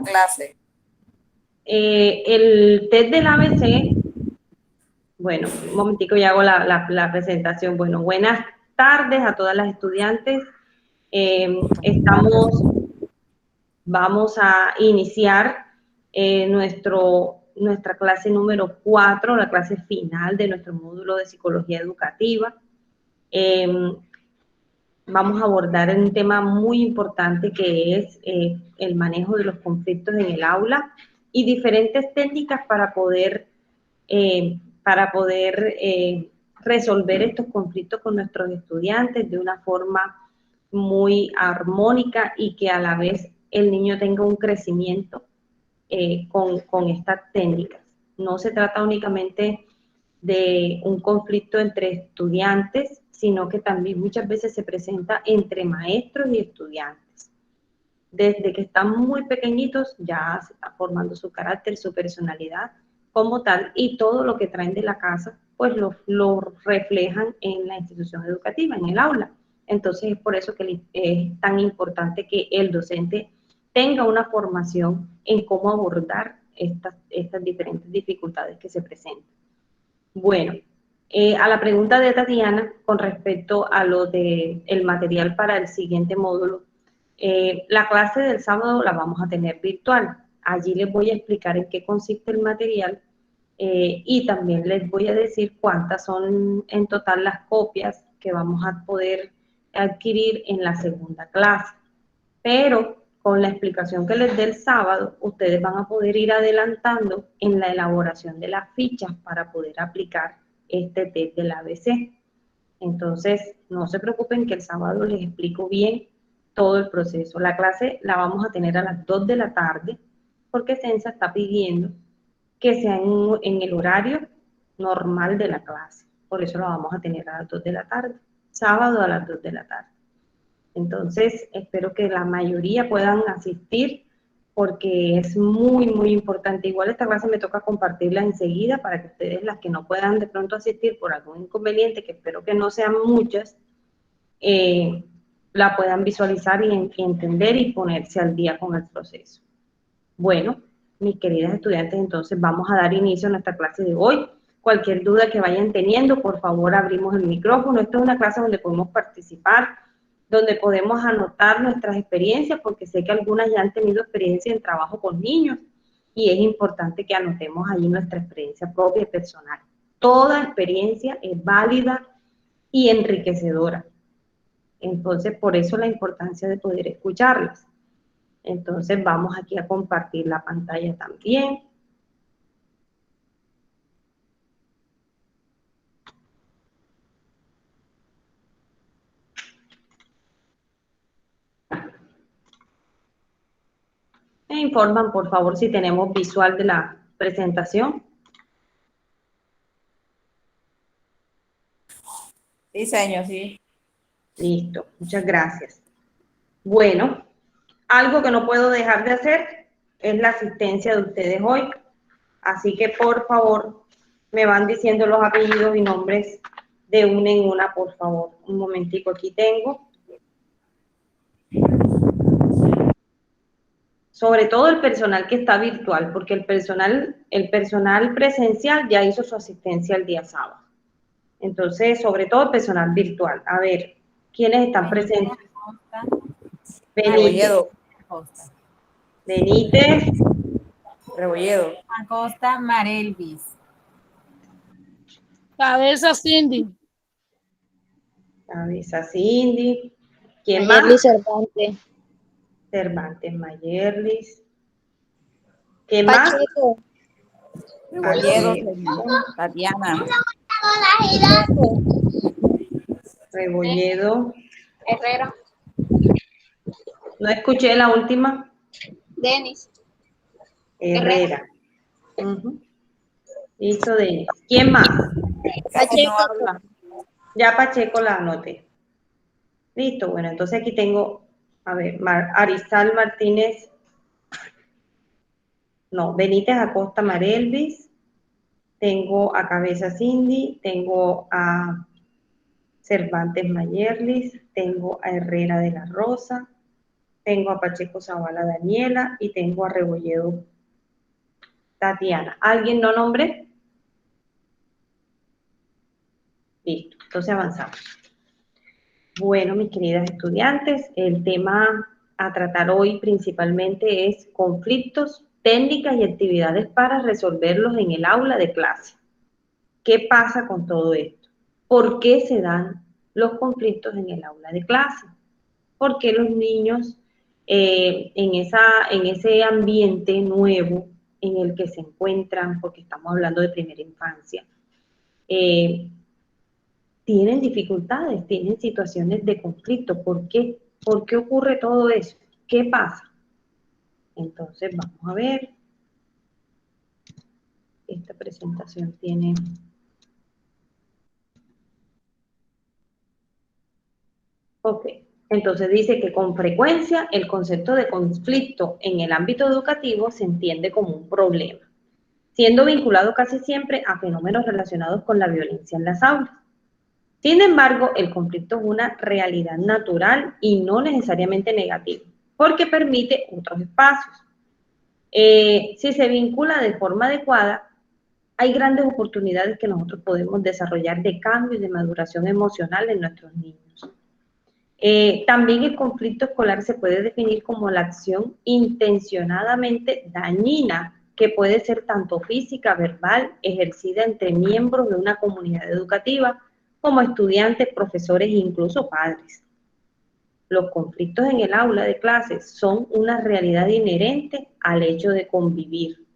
clase. El test del ABC, bueno, un momentico y hago la presentación. Bueno, buenas tardes a todas las estudiantes. Vamos a iniciar nuestra clase número 4, la clase final de nuestro módulo de psicología educativa. Vamos a abordar un tema muy importante que es el manejo de los conflictos en el aula y diferentes técnicas para poder resolver estos conflictos con nuestros estudiantes de una forma muy armónica y que a la vez el niño tenga un crecimiento con estas técnicas. No se trata únicamente de un conflicto entre estudiantes, sino que también muchas veces se presenta entre maestros y estudiantes. Desde que están muy pequeñitos ya se está formando su carácter, su personalidad como tal, y todo lo que traen de la casa, pues lo reflejan en la institución educativa, en el aula. Entonces es por eso que es tan importante que el docente tenga una formación en cómo abordar estas diferentes dificultades que se presentan. Bueno, a la pregunta de Tatiana con respecto a lo del material para el siguiente módulo, la clase del sábado la vamos a tener virtual. Allí les voy a explicar en qué consiste el material y también les voy a decir cuántas son en total las copias que vamos a poder adquirir en la segunda clase. Pero con la explicación que les dé el sábado, ustedes van a poder ir adelantando en la elaboración de las fichas para poder aplicar este test del ABC. Entonces, no se preocupen que el sábado les explico bien todo el proceso. La clase la vamos a tener a las 2 de la tarde porque Sensa está pidiendo que sea en el horario normal de la clase. Por eso la vamos a tener a las 2 de la tarde, sábado a las 2 de la tarde. Entonces, espero que la mayoría puedan asistir porque es muy, muy importante. Igual esta clase me toca compartirla enseguida para que ustedes, las que no puedan de pronto asistir por algún inconveniente, que espero que no sean muchas, la puedan visualizar y entender y ponerse al día con el proceso. Bueno, mis queridas estudiantes, entonces vamos a dar inicio a nuestra clase de hoy. Cualquier duda que vayan teniendo, por favor, abrimos el micrófono. Esta es una clase donde podemos participar, donde podemos anotar nuestras experiencias, porque sé que algunas ya han tenido experiencia en trabajo con niños y es importante que anotemos ahí nuestra experiencia propia y personal. Toda experiencia es válida y enriquecedora. Entonces, por eso la importancia de poder escucharlas. Entonces, vamos aquí a compartir la pantalla también. Me informan, por favor, si tenemos visual de la presentación. Sí, señor, sí. Listo, muchas gracias. Bueno, algo que no puedo dejar de hacer es la asistencia de ustedes hoy. Así que, por favor, me van diciendo los apellidos y nombres de una en una, por favor. Un momentico, aquí tengo. Sobre todo el personal que está virtual, porque el personal presencial ya hizo su asistencia el día sábado. Entonces, sobre todo el personal virtual. A ver, ¿quiénes están presentes? Benítez. Rebolledo. Benítez. Rebolledo. Acosta Marelvis. Cabeza Cindy. Cabeza Cindy. ¿Quién Mayerlis más? Cervantes. Cervantes Mayerlis. ¿Quién Pacheco. más? Rebolledo, Tatiana. Rebolledo. Herrera. No escuché la última. Denis. Herrera. Listo, Denis. ¿Quién más? Pacheco. No habla. Ya Pacheco la anoté. Listo, bueno, entonces aquí tengo, a ver, Arizal Martínez, no, Benítez Acosta Marelvis, tengo a Cabeza Cindy, tengo a Cervantes Mayerlis, tengo a Herrera de la Rosa, tengo a Pacheco Zavala Daniela y tengo a Rebolledo Tatiana. ¿Alguien no nombre? Listo, entonces avanzamos. Bueno, mis queridas estudiantes, el tema a tratar hoy principalmente es conflictos, técnicas y actividades para resolverlos en el aula de clase. ¿Qué pasa con todo esto? ¿Por qué se dan los conflictos en el aula de clase? ¿Por qué los niños en ese ambiente nuevo en el que se encuentran, porque estamos hablando de primera infancia, tienen dificultades, tienen situaciones de conflicto? ¿Por qué? ¿Por qué ocurre todo eso? ¿Qué pasa? Entonces vamos a ver. Esta presentación tiene... Ok, entonces dice que con frecuencia el concepto de conflicto en el ámbito educativo se entiende como un problema, siendo vinculado casi siempre a fenómenos relacionados con la violencia en las aulas. Sin embargo, el conflicto es una realidad natural y no necesariamente negativa, porque permite otros espacios. Si se vincula de forma adecuada, hay grandes oportunidades que nosotros podemos desarrollar de cambio y de maduración emocional en nuestros niños. También el conflicto escolar se puede definir como la acción intencionadamente dañina, que puede ser tanto física, verbal, ejercida entre miembros de una comunidad educativa, como estudiantes, profesores e incluso padres. Los conflictos en el aula de clases son una realidad inherente al hecho de convivir.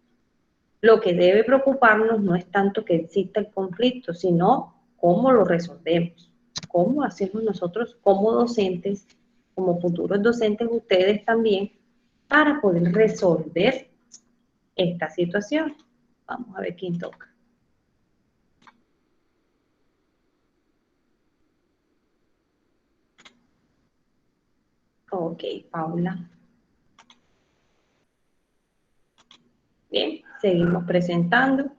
Lo que debe preocuparnos no es tanto que exista el conflicto, sino cómo lo resolvemos. ¿Cómo hacemos nosotros como docentes, como futuros docentes ustedes también, para poder resolver esta situación? Vamos a ver quién toca. Ok, Paula. Bien, seguimos presentando.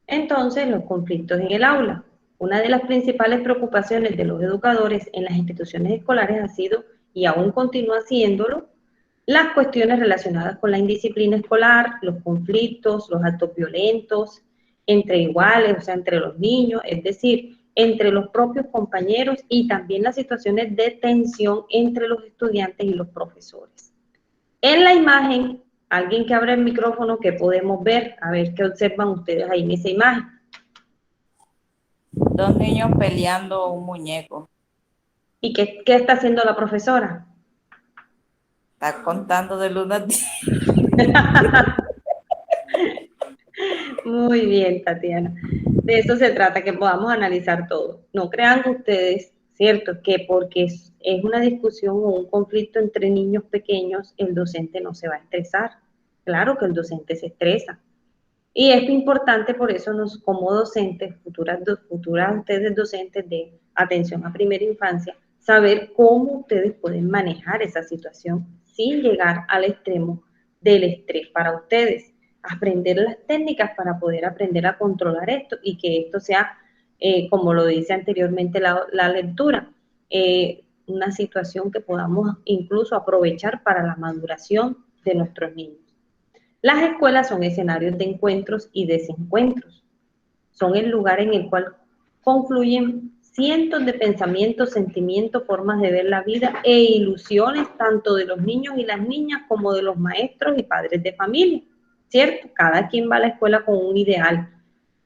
Entonces, los conflictos en el aula. Una de las principales preocupaciones de los educadores en las instituciones escolares ha sido, y aún continúa siéndolo, las cuestiones relacionadas con la indisciplina escolar, los conflictos, los actos violentos, entre iguales, o sea, entre los niños, es decir, entre los propios compañeros, y también las situaciones de tensión entre los estudiantes y los profesores. En la imagen, alguien que abra el micrófono, ¿qué podemos ver? A ver qué observan ustedes ahí en esa imagen. Dos niños peleando un muñeco. ¿Y qué está haciendo la profesora? Está contando del 1 al 10. Muy bien, Tatiana. De eso se trata, que podamos analizar todo. No crean ustedes, ¿cierto?, que porque es una discusión o un conflicto entre niños pequeños, el docente no se va a estresar. Claro que el docente se estresa. Y es importante, por eso, como docentes, futuras ustedes docentes de atención a primera infancia, saber cómo ustedes pueden manejar esa situación sin llegar al extremo del estrés para ustedes. Aprender las técnicas para poder aprender a controlar esto y que esto sea, como lo dice anteriormente la lectura, una situación que podamos incluso aprovechar para la maduración de nuestros niños. Las escuelas son escenarios de encuentros y desencuentros. Son el lugar en el cual confluyen cientos de pensamientos, sentimientos, formas de ver la vida e ilusiones tanto de los niños y las niñas como de los maestros y padres de familia, ¿cierto? Cada quien va a la escuela con un ideal,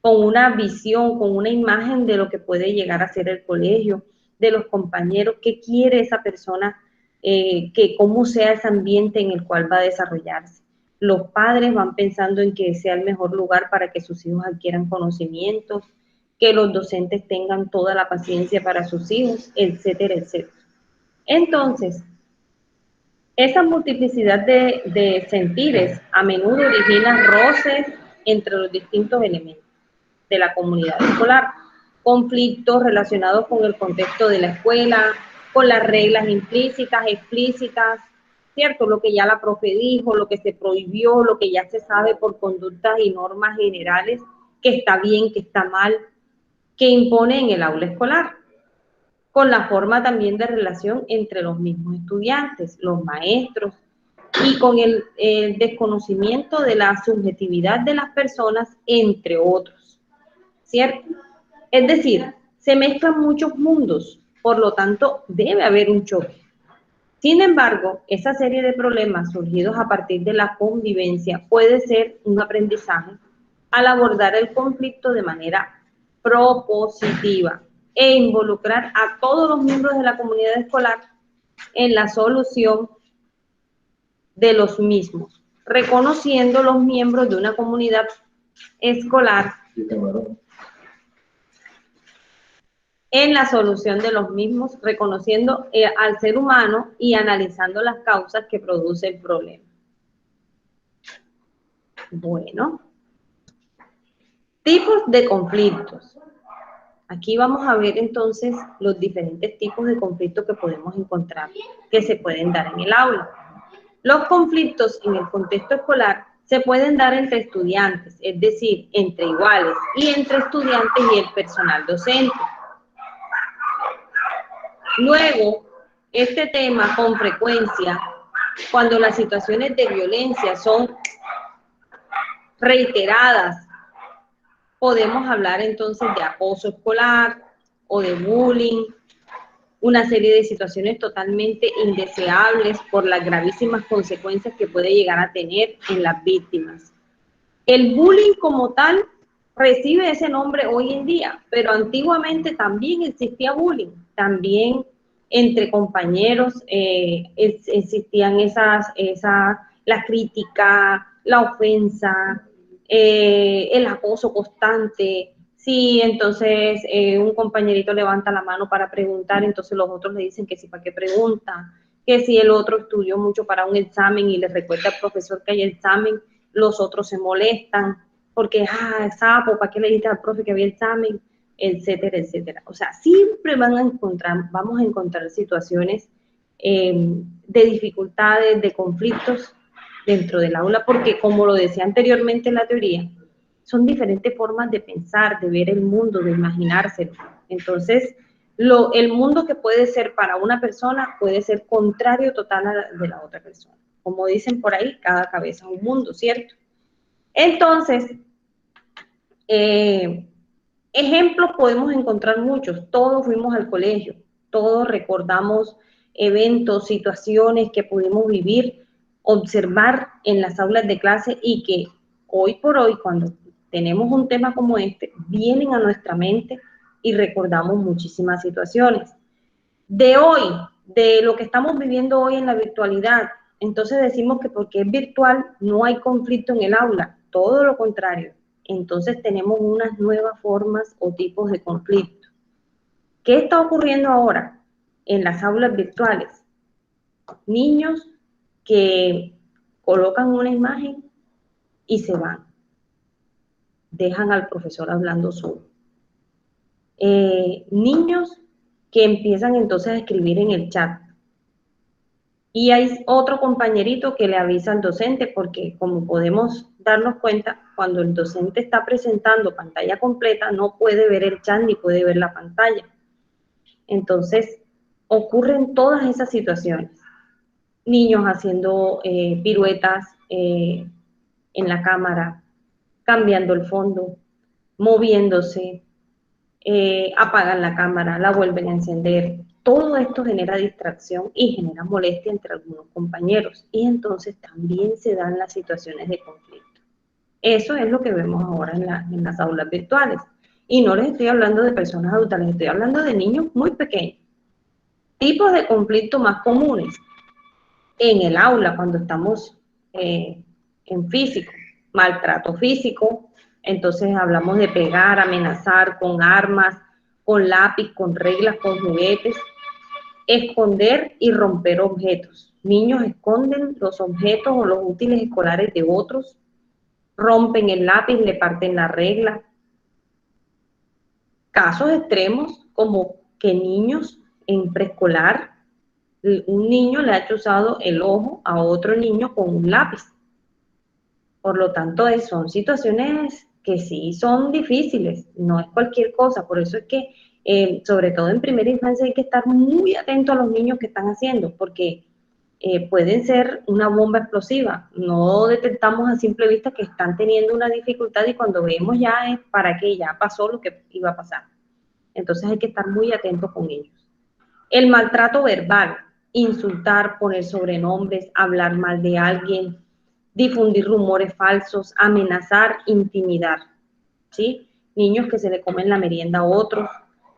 con una visión, con una imagen de lo que puede llegar a ser el colegio, de los compañeros, qué quiere esa persona, cómo sea ese ambiente en el cual va a desarrollarse. Los padres van pensando en que sea el mejor lugar para que sus hijos adquieran conocimientos, que los docentes tengan toda la paciencia para sus hijos, etcétera, etcétera. Entonces, esa multiplicidad de sentires a menudo origina roces entre los distintos elementos de la comunidad escolar, conflictos relacionados con el contexto de la escuela, con las reglas implícitas, explícitas, ¿cierto? Lo que ya la profe dijo, lo que se prohibió, lo que ya se sabe por conductas y normas generales, que está bien, que está mal, que impone en el aula escolar. con la forma también de relación entre los mismos estudiantes, los maestros, y con el desconocimiento de la subjetividad de las personas, entre otros, ¿cierto? Es decir, se mezclan muchos mundos, por lo tanto, debe haber un choque. Sin embargo, esa serie de problemas surgidos a partir de la convivencia puede ser un aprendizaje al abordar el conflicto de manera propositiva e involucrar a todos los miembros de la comunidad escolar en la solución de los mismos, reconociendo los miembros de una comunidad escolar en la solución de los mismos, reconociendo al ser humano y analizando las causas que produce el problema. Bueno, tipos de conflictos. Aquí vamos a ver entonces los diferentes tipos de conflictos que podemos encontrar, que se pueden dar en el aula. Los conflictos en el contexto escolar se pueden dar entre estudiantes, es decir, entre iguales, y entre estudiantes y el personal docente. Luego, este tema con frecuencia, cuando las situaciones de violencia son reiteradas, podemos hablar entonces de acoso escolar o de bullying, una serie de situaciones totalmente indeseables por las gravísimas consecuencias que puede llegar a tener en las víctimas. El bullying como tal recibe ese nombre hoy en día, pero antiguamente también existía bullying, también entre compañeros existían la crítica, la ofensa, el acoso constante. Si entonces un compañerito levanta la mano para preguntar, entonces los otros le dicen que sí, ¿para qué pregunta? Que si el otro estudió mucho para un examen y le recuerda al profesor que hay examen, los otros se molestan porque, sapo, ¿para qué le dijiste al profe que había examen? Etcétera, etcétera. O sea, siempre vamos a encontrar situaciones de dificultades, de conflictos dentro del aula, porque como lo decía anteriormente en la teoría, son diferentes formas de pensar, de ver el mundo, de imaginárselo. Entonces, el mundo que puede ser para una persona puede ser contrario total de la otra persona. Como dicen por ahí, cada cabeza es un mundo, ¿cierto? Entonces, ejemplos podemos encontrar muchos. Todos fuimos al colegio, todos recordamos eventos, situaciones que pudimos vivir, observar en las aulas de clase y que hoy por hoy, cuando tenemos un tema como este, vienen a nuestra mente y recordamos muchísimas situaciones. De hoy, de lo que estamos viviendo hoy en la virtualidad, entonces decimos que porque es virtual no hay conflicto en el aula, todo lo contrario. Entonces tenemos unas nuevas formas o tipos de conflicto. ¿Qué está ocurriendo ahora en las aulas virtuales? Niños que colocan una imagen y se van. Dejan al profesor hablando solo. Niños que empiezan entonces a escribir en el chat. Y hay otro compañerito que le avisa al docente, porque como podemos darnos cuenta, cuando el docente está presentando pantalla completa, no puede ver el chat ni puede ver la pantalla. Entonces, ocurren todas esas situaciones. Niños haciendo piruetas en la cámara, cambiando el fondo, moviéndose, apagan la cámara, la vuelven a encender. Todo esto genera distracción y genera molestia entre algunos compañeros. Y entonces también se dan las situaciones de conflicto. Eso es lo que vemos ahora en las aulas virtuales. Y no les estoy hablando de personas adultas, les estoy hablando de niños muy pequeños. Tipos de conflicto más comunes en el aula cuando estamos en físico. Maltrato físico, entonces hablamos de pegar, amenazar con armas, con lápiz, con reglas, con juguetes. Esconder y romper objetos. Niños esconden los objetos o los útiles escolares de otros, rompen el lápiz, le parten la regla. Casos extremos como que niños en preescolar, un niño le ha chuzado el ojo a otro niño con un lápiz. Por lo tanto, son situaciones que sí son difíciles, no es cualquier cosa. Por eso es que sobre todo en primera infancia hay que estar muy atento a los niños que están haciendo, porque pueden ser una bomba explosiva. No detectamos a simple vista que están teniendo una dificultad y cuando vemos ya es para que ya pasó lo que iba a pasar. Entonces hay que estar muy atentos con ellos. El maltrato verbal, insultar, poner sobrenombres, hablar mal de alguien, difundir rumores falsos, amenazar, intimidar, ¿sí? Niños que se le comen la merienda a otros,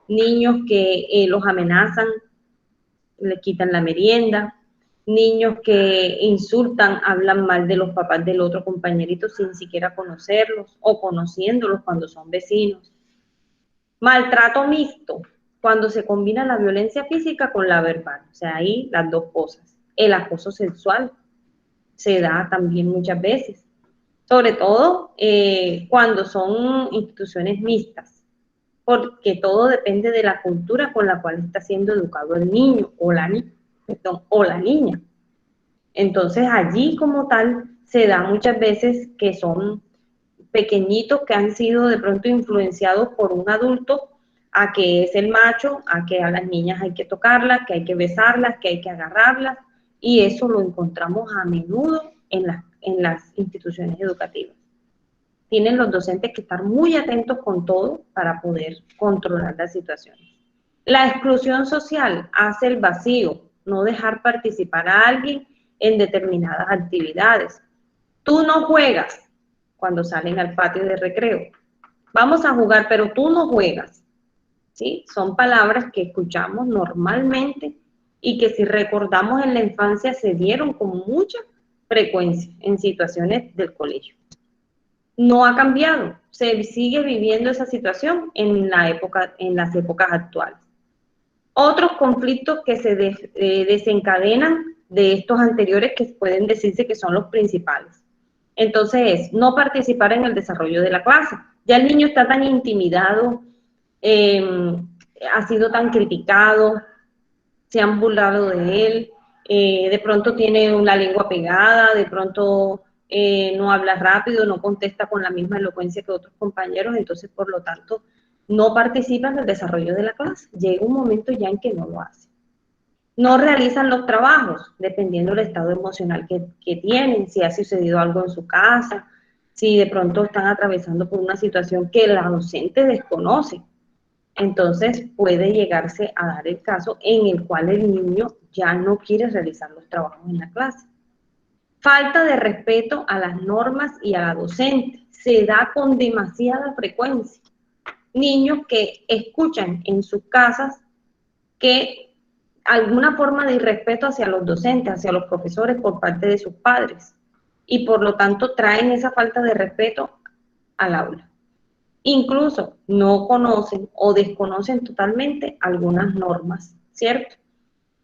niños que los amenazan, le quitan la merienda, niños que insultan, hablan mal de los papás del otro compañerito sin siquiera conocerlos o conociéndolos cuando son vecinos. Maltrato mixto, cuando se combina la violencia física con la verbal, o sea, ahí las dos cosas. El acoso sexual se da también muchas veces, sobre todo cuando son instituciones mixtas, porque todo depende de la cultura con la cual está siendo educado el niño o la niña. Entonces allí como tal se da muchas veces que son pequeñitos que han sido de pronto influenciados por un adulto a que es el macho, a que a las niñas hay que tocarlas, que hay que besarlas, que hay que agarrarlas, y eso lo encontramos a menudo en las instituciones educativas. Tienen los docentes que estar muy atentos con todo para poder controlar las situaciones. La exclusión social hace el vacío, no dejar participar a alguien en determinadas actividades. Tú no juegas cuando salen al patio de recreo. Vamos a jugar, pero tú no juegas. ¿Sí? Son palabras que escuchamos normalmente y que si recordamos en la infancia se dieron con mucha frecuencia en situaciones del colegio. No ha cambiado, se sigue viviendo esa situación en las épocas actuales. Otros conflictos que se desencadenan de estos anteriores que pueden decirse que son los principales. Entonces es no participar en el desarrollo de la clase. Ya el niño está tan intimidado, ha sido tan criticado, se han burlado de él, de pronto tiene una lengua pegada, de pronto no habla rápido, no contesta con la misma elocuencia que otros compañeros, entonces por lo tanto no participa en el desarrollo de la clase. Llega un momento ya en que no lo hace. No realizan los trabajos, dependiendo del estado emocional que tienen, si ha sucedido algo en su casa, si de pronto están atravesando por una situación que la docente desconoce. Entonces puede llegarse a dar el caso en el cual el niño ya no quiere realizar los trabajos en la clase. Falta de respeto a las normas y a la docente. Se da con demasiada frecuencia. Niños que escuchan en sus casas que alguna forma de irrespeto hacia los docentes, hacia los profesores por parte de sus padres, y por lo tanto traen esa falta de respeto al aula. Incluso no conocen o desconocen totalmente algunas normas, ¿cierto?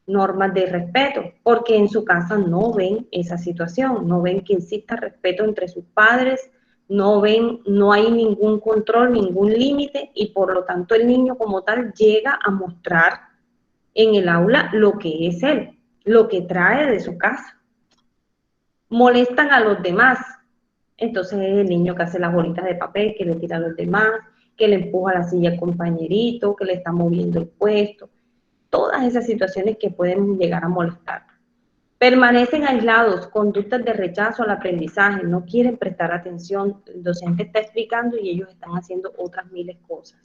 Normas de respeto, porque en su casa no ven esa situación, no ven que exista respeto entre sus padres, no hay ningún control, ningún límite, y por lo tanto el niño como tal llega a mostrar en el aula lo que es él, lo que trae de su casa. Molestan a los demás, entonces es el niño que hace las bolitas de papel, que le tira a los demás, que le empuja la silla al compañerito, que le está moviendo el puesto, todas esas situaciones que pueden llegar a molestar. Permanecen aislados, conductas de rechazo al aprendizaje, no quieren prestar atención, el docente está explicando y ellos están haciendo otras miles cosas,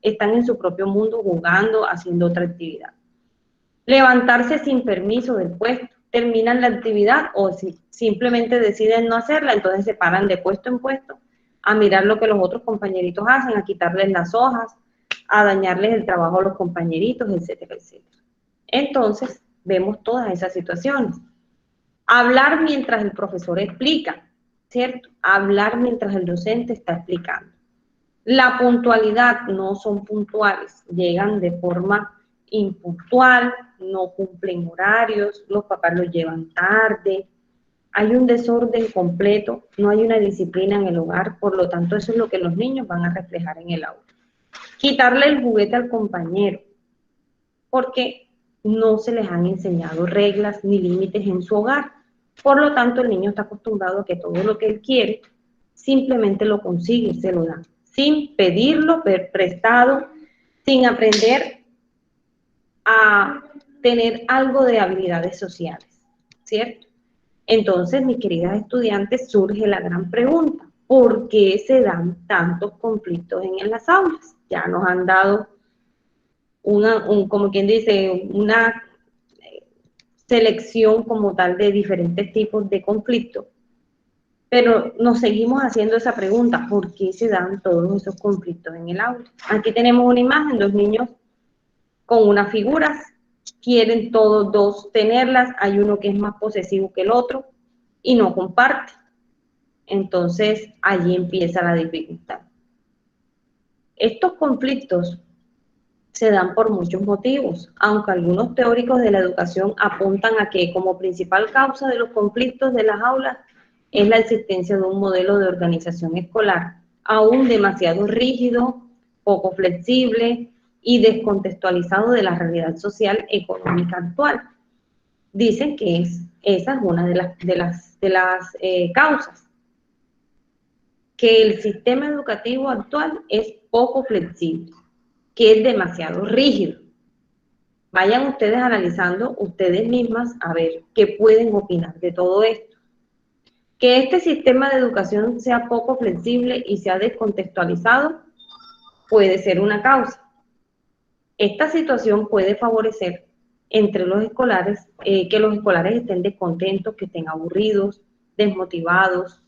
están en su propio mundo jugando, haciendo otra actividad. Levantarse sin permiso del puesto, terminan la actividad o si simplemente deciden no hacerla, entonces se paran de puesto en puesto a mirar lo que los otros compañeritos hacen, a quitarles las hojas, a dañarles el trabajo a los compañeritos, etcétera, etcétera. Entonces, vemos todas esas situaciones. Hablar mientras el profesor explica, ¿cierto? Hablar mientras el docente está explicando. La puntualidad, no son puntuales, llegan de forma impuntual, no cumplen horarios, los papás los llevan tarde, hay un desorden completo, no hay una disciplina en el hogar, por lo tanto eso es lo que los niños van a reflejar en el aula. Quitarle el juguete al compañero, porque no se les han enseñado reglas ni límites en su hogar. Por lo tanto, el niño está acostumbrado a que todo lo que él quiere, simplemente lo consigue y se lo da, sin pedirlo prestado, sin aprender a tener algo de habilidades sociales, ¿cierto? Entonces, mis queridas estudiantes, surge la gran pregunta, ¿por qué se dan tantos conflictos en las aulas? Ya nos han dado como quien dice, una selección como tal de diferentes tipos de conflictos, pero nos seguimos haciendo esa pregunta, ¿por qué se dan todos esos conflictos en el aula? Aquí tenemos una imagen, dos niños con unas figuras, quieren todos dos tenerlas, hay uno que es más posesivo que el otro y no comparte. Entonces, allí empieza la dificultad. Estos conflictos se dan por muchos motivos, aunque algunos teóricos de la educación apuntan a que como principal causa de los conflictos de las aulas es la existencia de un modelo de organización escolar aún demasiado rígido, poco flexible y descontextualizado de la realidad social económica actual. Dicen que esa es una de las causas, que el sistema educativo actual es poco flexible, que es demasiado rígido. Vayan ustedes analizando ustedes mismas a ver qué pueden opinar de todo esto. Que este sistema de educación sea poco flexible y sea descontextualizado puede ser una causa. Esta situación puede favorecer entre los escolares, que los escolares estén descontentos, que estén aburridos, desmotivados,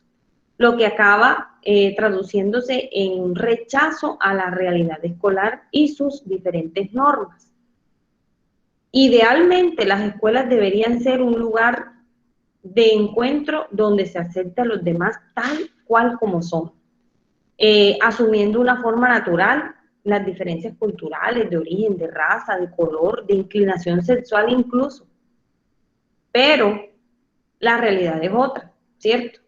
lo que acaba traduciéndose en un rechazo a la realidad escolar y sus diferentes normas. Idealmente, las escuelas deberían ser un lugar de encuentro donde se acepte a los demás tal cual como son, asumiendo una forma natural las diferencias culturales, de origen, de raza, de color, de inclinación sexual incluso. Pero la realidad es otra, ¿cierto?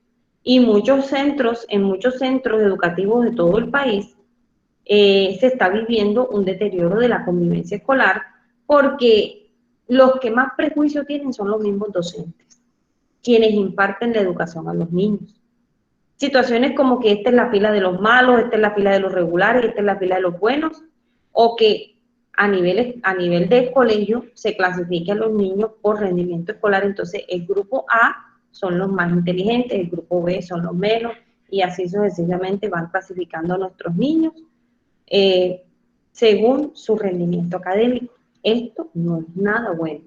Y en muchos centros educativos de todo el país, se está viviendo un deterioro de la convivencia escolar porque los que más prejuicio tienen son los mismos docentes, quienes imparten la educación a los niños. Situaciones como que esta es la fila de los malos, esta es la fila de los regulares, esta es la fila de los buenos, o que a nivel de colegio se clasifique a los niños por rendimiento escolar, entonces el grupo A son los más inteligentes, el grupo B son los menos, y así sucesivamente van clasificando a nuestros niños según su rendimiento académico. Esto no es nada bueno.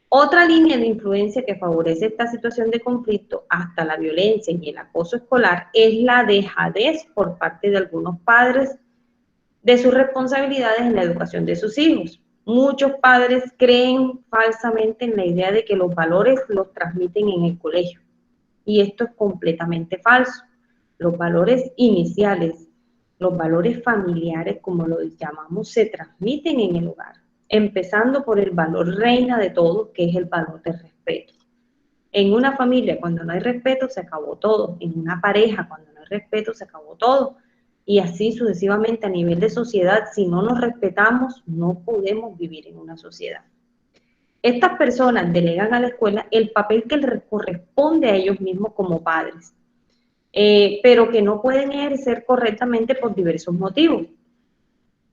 Otra línea de influencia que favorece esta situación de conflicto, hasta la violencia y el acoso escolar, es la dejadez por parte de algunos padres de sus responsabilidades en la educación de sus hijos. Muchos padres creen falsamente en la idea de que los valores los transmiten en el colegio, y esto es completamente falso. Los valores iniciales, los valores familiares, como lo llamamos, se transmiten en el hogar, empezando por el valor reina de todos, que es el valor del respeto. En una familia, cuando no hay respeto, se acabó todo. En una pareja, cuando no hay respeto, se acabó todo. Y así sucesivamente a nivel de sociedad, si no nos respetamos, no podemos vivir en una sociedad. Estas personas delegan a la escuela el papel que les corresponde a ellos mismos como padres, pero que no pueden ejercer correctamente por diversos motivos.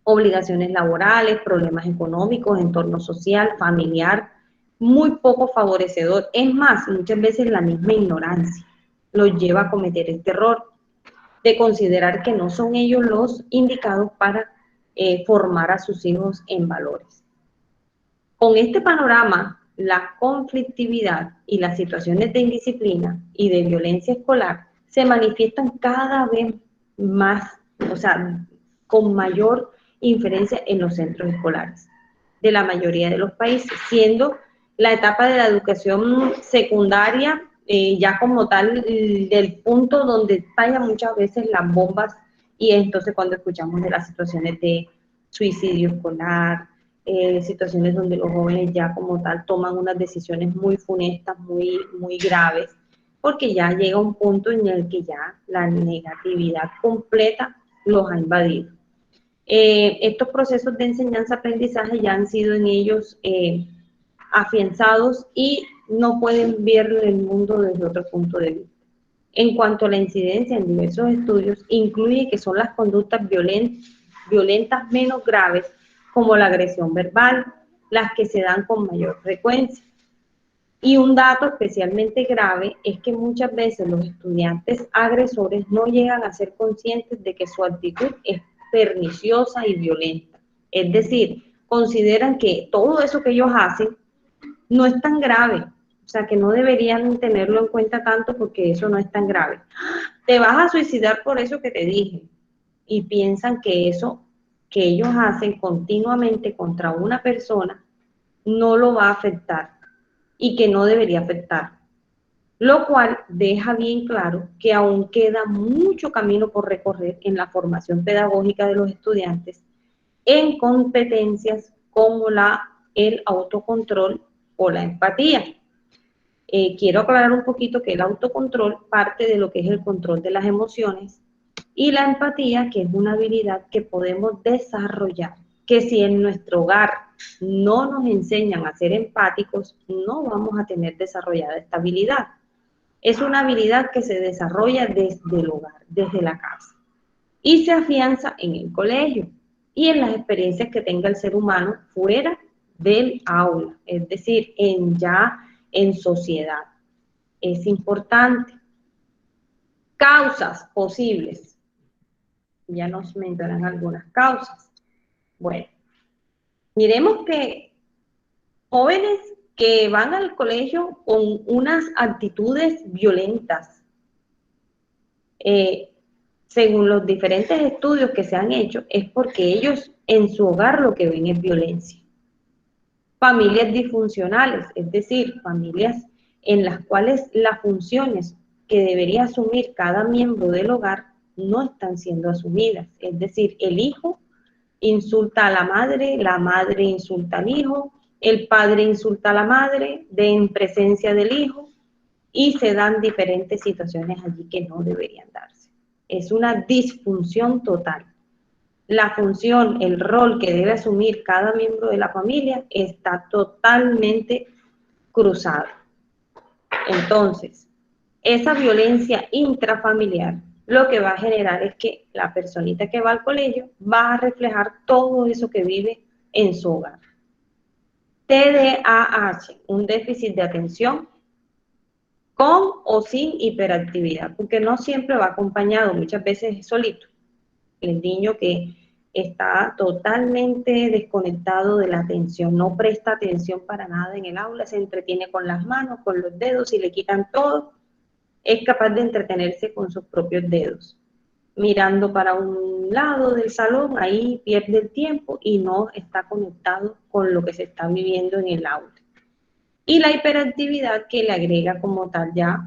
Obligaciones laborales, problemas económicos, entorno social, familiar, muy poco favorecedor. Es más, muchas veces la misma ignorancia los lleva a cometer este error de considerar que no son ellos los indicados para formar a sus hijos en valores. Con este panorama, la conflictividad y las situaciones de indisciplina y de violencia escolar se manifiestan cada vez más, o sea, con mayor inferencia en los centros escolares de la mayoría de los países, siendo la etapa de la educación secundaria ya como tal del punto donde estallan muchas veces las bombas, y entonces cuando escuchamos de las situaciones de suicidio escolar, situaciones donde los jóvenes ya como tal toman unas decisiones muy funestas, muy graves, porque ya llega un punto en el que ya la negatividad completa los ha invadido. Estos procesos de enseñanza-aprendizaje ya han sido en ellos afianzados y no pueden ver el mundo desde otro punto de vista. En cuanto a la incidencia en diversos estudios, incluye que son las conductas violentas violentas menos graves, como la agresión verbal, las que se dan con mayor frecuencia. Y un dato especialmente grave es que muchas veces los estudiantes agresores no llegan a ser conscientes de que su actitud es perniciosa y violenta. Es decir, consideran que todo eso que ellos hacen no es tan grave, o sea, que no deberían tenerlo en cuenta tanto porque eso no es tan grave. Te vas a suicidar por eso que te dije, y piensan que eso que ellos hacen continuamente contra una persona no lo va a afectar y que no debería afectar, lo cual deja bien claro que aún queda mucho camino por recorrer en la formación pedagógica de los estudiantes en competencias como el autocontrol o la empatía. Quiero aclarar un poquito que el autocontrol parte de lo que es el control de las emociones y la empatía, que es una habilidad que podemos desarrollar, que si en nuestro hogar no nos enseñan a ser empáticos, no vamos a tener desarrollada esta habilidad. Es una habilidad que se desarrolla desde el hogar, desde la casa, y se afianza en el colegio y en las experiencias que tenga el ser humano fuera del aula, es decir, en sociedad. Es importante. Causas posibles. Ya nos mencionan algunas causas. Bueno, miremos que jóvenes que van al colegio con unas actitudes violentas, según los diferentes estudios que se han hecho, es porque ellos en su hogar lo que ven es violencia. Familias disfuncionales, es decir, familias en las cuales las funciones que debería asumir cada miembro del hogar no están siendo asumidas. Es decir, el hijo insulta a la madre insulta al hijo, el padre insulta a la madre en presencia del hijo y se dan diferentes situaciones allí que no deberían darse. Es una disfunción total. La función, el rol que debe asumir cada miembro de la familia está totalmente cruzado. Entonces, esa violencia intrafamiliar lo que va a generar es que la personita que va al colegio va a reflejar todo eso que vive en su hogar. TDAH, un déficit de atención con o sin hiperactividad, porque no siempre va acompañado, muchas veces es solito. El niño que está totalmente desconectado de la atención, no presta atención para nada en el aula, se entretiene con las manos, con los dedos y le quitan todo, es capaz de entretenerse con sus propios dedos, mirando para un lado del salón, ahí pierde el tiempo y no está conectado con lo que se está viviendo en el aula. Y la hiperactividad que le agrega como tal ya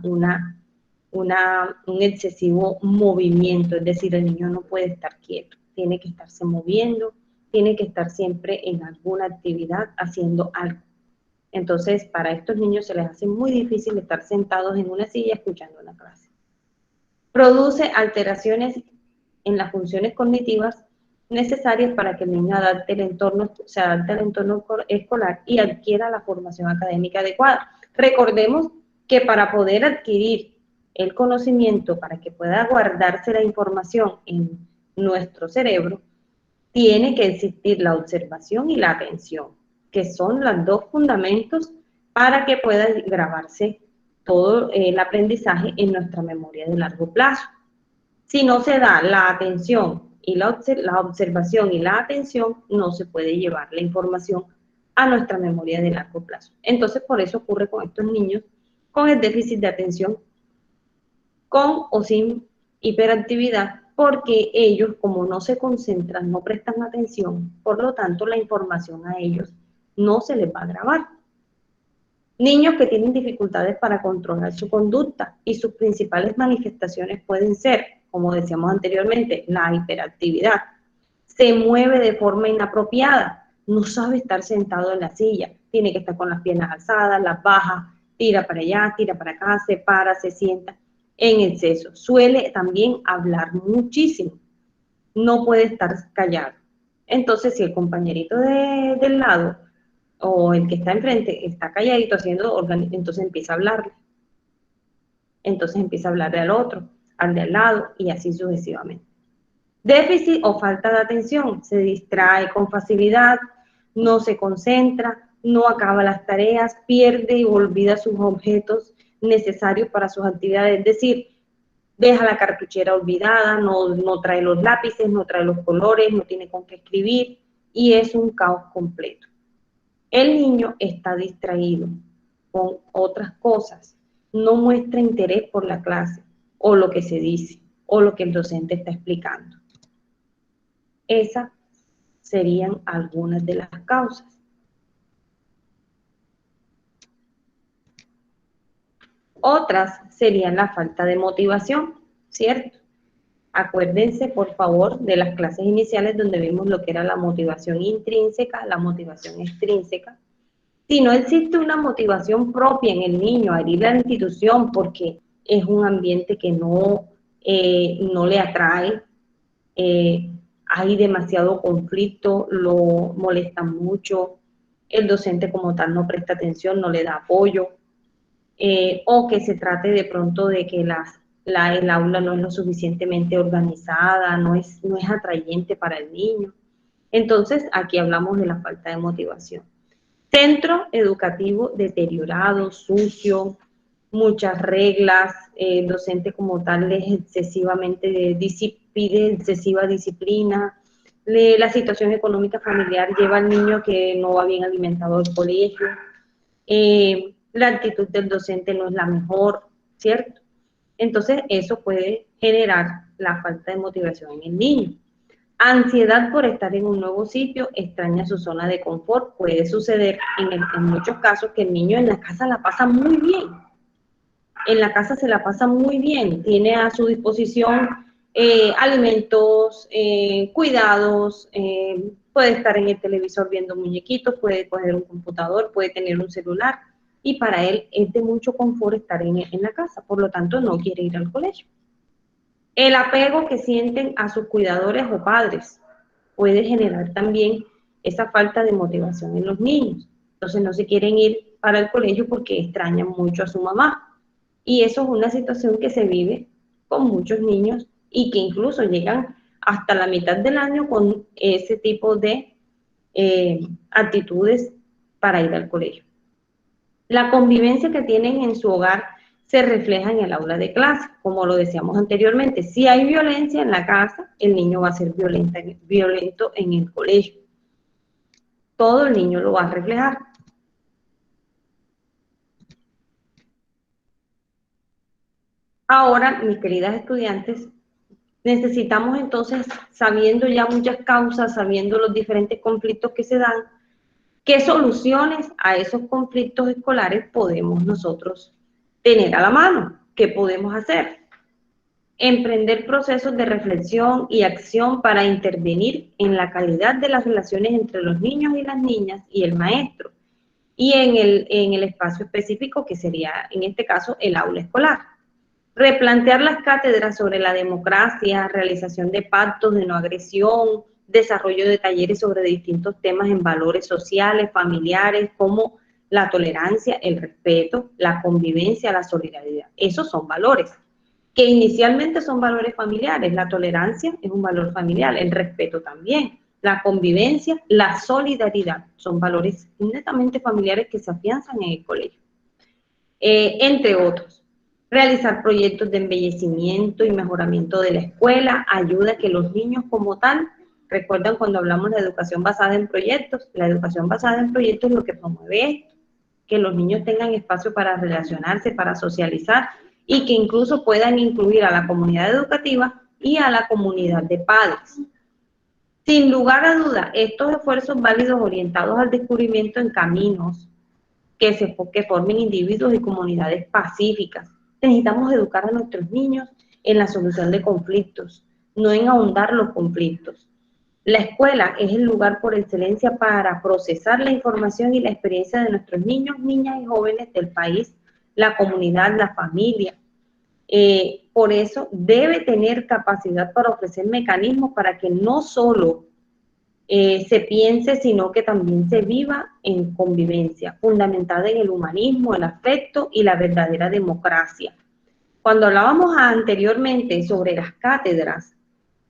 un excesivo movimiento, es decir, el niño no puede estar quieto, tiene que estarse moviendo, tiene que estar siempre en alguna actividad haciendo algo. Entonces, para estos niños se les hace muy difícil estar sentados en una silla escuchando una clase. Produce alteraciones en las funciones cognitivas necesarias para que el niño se adapte al entorno escolar y adquiera la formación académica adecuada. Recordemos que para poder adquirir el conocimiento, para que pueda guardarse la información en nuestro cerebro, tiene que existir la observación y la atención, que son los dos fundamentos para que pueda grabarse todo el aprendizaje en nuestra memoria de largo plazo. Si no se da la atención y la observación y la atención, no se puede llevar la información a nuestra memoria de largo plazo. Entonces, por eso ocurre con estos niños con el déficit de atención, con o sin hiperactividad, porque ellos, como no se concentran, no prestan atención, por lo tanto, la información a ellos no se les va a grabar. Niños que tienen dificultades para controlar su conducta y sus principales manifestaciones pueden ser, como decíamos anteriormente, la hiperactividad. Se mueve de forma inapropiada, no sabe estar sentado en la silla, tiene que estar con las piernas alzadas, las baja, tira para allá, tira para acá, se para, se sienta en exceso. Suele también hablar muchísimo, no puede estar callado. Entonces, si el compañerito del lado o el que está enfrente está calladito haciendo, entonces empieza a hablarle. Entonces empieza a hablarle al otro, al de al lado y así sucesivamente. Déficit o falta de atención, se distrae con facilidad, no se concentra, no acaba las tareas, pierde y olvida sus objetos necesarios para sus actividades, es decir, deja la cartuchera olvidada, no trae los lápices, no trae los colores, no tiene con qué escribir y es un caos completo. El niño está distraído con otras cosas, no muestra interés por la clase o lo que se dice o lo que el docente está explicando. Esas serían algunas de las causas. Otras serían la falta de motivación, ¿cierto? Acuérdense, por favor, de las clases iniciales donde vimos lo que era la motivación intrínseca, la motivación extrínseca. Si no existe una motivación propia en el niño a ir a la institución porque es un ambiente que no le atrae, hay demasiado conflicto, lo molestan mucho, el docente como tal no presta atención, no le da apoyo, o que se trate de pronto de que el aula no es lo suficientemente organizada, no es atrayente para el niño. Entonces, aquí hablamos de la falta de motivación. Centro educativo deteriorado, sucio, muchas reglas, el docente como tal es excesivamente pide excesiva disciplina, la situación económica familiar lleva al niño que no va bien alimentado al colegio, la actitud del docente no es la mejor, ¿cierto? Entonces eso puede generar la falta de motivación en el niño. Ansiedad por estar en un nuevo sitio, extraña su zona de confort. Puede suceder en muchos casos que el niño en la casa la pasa muy bien. En la casa se la pasa muy bien, tiene a su disposición alimentos, cuidados, puede estar en el televisor viendo muñequitos, puede coger un computador, puede tener un celular y para él es de mucho confort estar en la casa, por lo tanto no quiere ir al colegio. El apego que sienten a sus cuidadores o padres puede generar también esa falta de motivación en los niños. Entonces no se quieren ir para el colegio porque extrañan mucho a su mamá. Y eso es una situación que se vive con muchos niños y que incluso llegan hasta la mitad del año con ese tipo de actitudes para ir al colegio. La convivencia que tienen en su hogar se refleja en el aula de clase, como lo decíamos anteriormente. Si hay violencia en la casa, el niño va a ser violento en el colegio. Todo el niño lo va a reflejar. Ahora, mis queridas estudiantes, necesitamos entonces, sabiendo ya muchas causas, sabiendo los diferentes conflictos que se dan, ¿qué soluciones a esos conflictos escolares podemos nosotros tener a la mano? ¿Qué podemos hacer? Emprender procesos de reflexión y acción para intervenir en la calidad de las relaciones entre los niños y las niñas y el maestro, y en el espacio específico que sería, en este caso, el aula escolar. Replantear las cátedras sobre la democracia, realización de pactos de no agresión, desarrollo de talleres sobre distintos temas en valores sociales, familiares, como la tolerancia, el respeto, la convivencia, la solidaridad. Esos son valores que inicialmente son valores familiares. La tolerancia es un valor familiar, el respeto también, la convivencia, la solidaridad, son valores netamente familiares que se afianzan en el colegio, entre otros. Realizar proyectos de embellecimiento y mejoramiento de la escuela ayuda a que los niños como tal, recuerdan cuando hablamos de educación basada en proyectos, la educación basada en proyectos es lo que promueve esto, que los niños tengan espacio para relacionarse, para socializar y que incluso puedan incluir a la comunidad educativa y a la comunidad de padres. Sin lugar a duda, estos esfuerzos válidos orientados al descubrimiento en caminos que formen individuos y comunidades pacíficas. Necesitamos educar a nuestros niños en la solución de conflictos, no en ahondar los conflictos. La escuela es el lugar por excelencia para procesar la información y la experiencia de nuestros niños, niñas y jóvenes del país, la comunidad, la familia. Por eso debe tener capacidad para ofrecer mecanismos para que no solo se piense, sino que también se viva en convivencia, fundamentada en el humanismo, el afecto y la verdadera democracia. Cuando hablábamos anteriormente sobre las cátedras,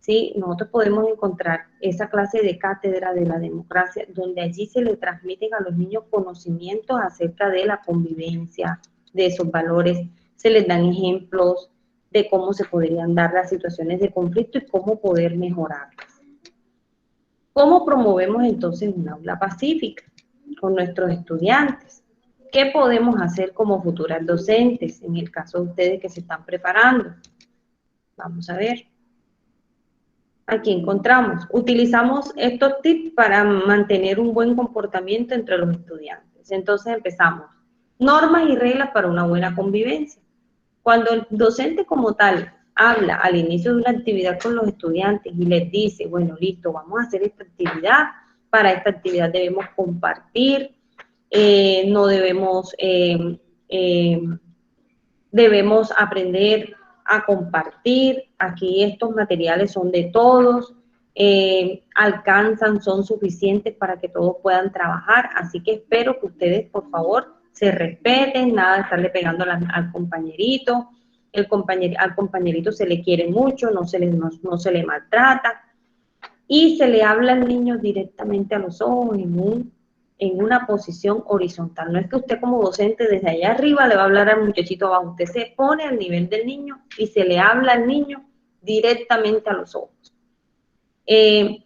¿sí? Nosotros podemos encontrar esa clase de cátedra de la democracia, donde allí se le transmiten a los niños conocimientos acerca de la convivencia, de esos valores, se les dan ejemplos de cómo se podrían dar las situaciones de conflicto y cómo poder mejorarlas. ¿Cómo promovemos entonces un aula pacífica con nuestros estudiantes? ¿Qué podemos hacer como futuras docentes en el caso de ustedes que se están preparando? Vamos a ver. Aquí encontramos. Utilizamos estos tips para mantener un buen comportamiento entre los estudiantes. Entonces empezamos. Normas y reglas para una buena convivencia. Cuando el docente como tal habla al inicio de una actividad con los estudiantes y les dice, bueno, listo, vamos a hacer esta actividad, para esta actividad debemos compartir, no debemos, debemos aprender a compartir, aquí estos materiales son de todos, alcanzan, son suficientes para que todos puedan trabajar, así que espero que ustedes, por favor, se respeten, nada de estarle pegando al compañerito, al compañerito se le quiere mucho, no se le maltrata, y se le habla al niño directamente a los ojos en una posición horizontal. No es que usted como docente desde allá arriba le va a hablar al muchachito abajo, usted se pone al nivel del niño y se le habla al niño directamente a los ojos.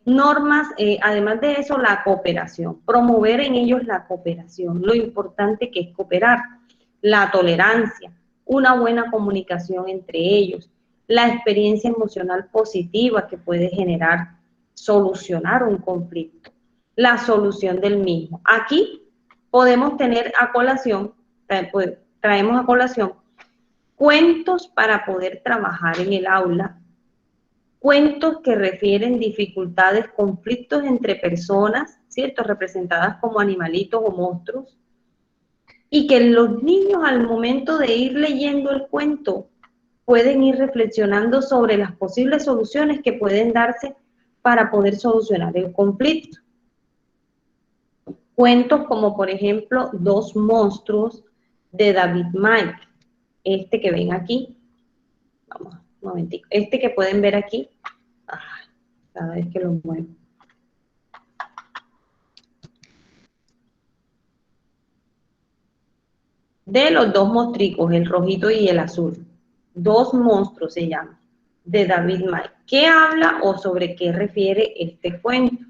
Normas, además de eso, la cooperación, promover en ellos la cooperación, lo importante que es cooperar, la tolerancia, una buena comunicación entre ellos, la experiencia emocional positiva que puede generar solucionar un conflicto, la solución del mismo. Aquí podemos tener a colación, traemos a colación cuentos para poder trabajar en el aula, cuentos que refieren dificultades, conflictos entre personas, ¿cierto? Representadas como animalitos o monstruos, y que los niños al momento de ir leyendo el cuento pueden ir reflexionando sobre las posibles soluciones que pueden darse para poder solucionar el conflicto. Cuentos como por ejemplo Dos monstruos de David Mike, este que ven aquí, vamos, un momentico, este que pueden ver aquí, cada vez que lo muevo. De los dos monstruos, el rojito y el azul. Dos monstruos se llama, de David Mike. ¿Qué habla o sobre qué refiere este cuento?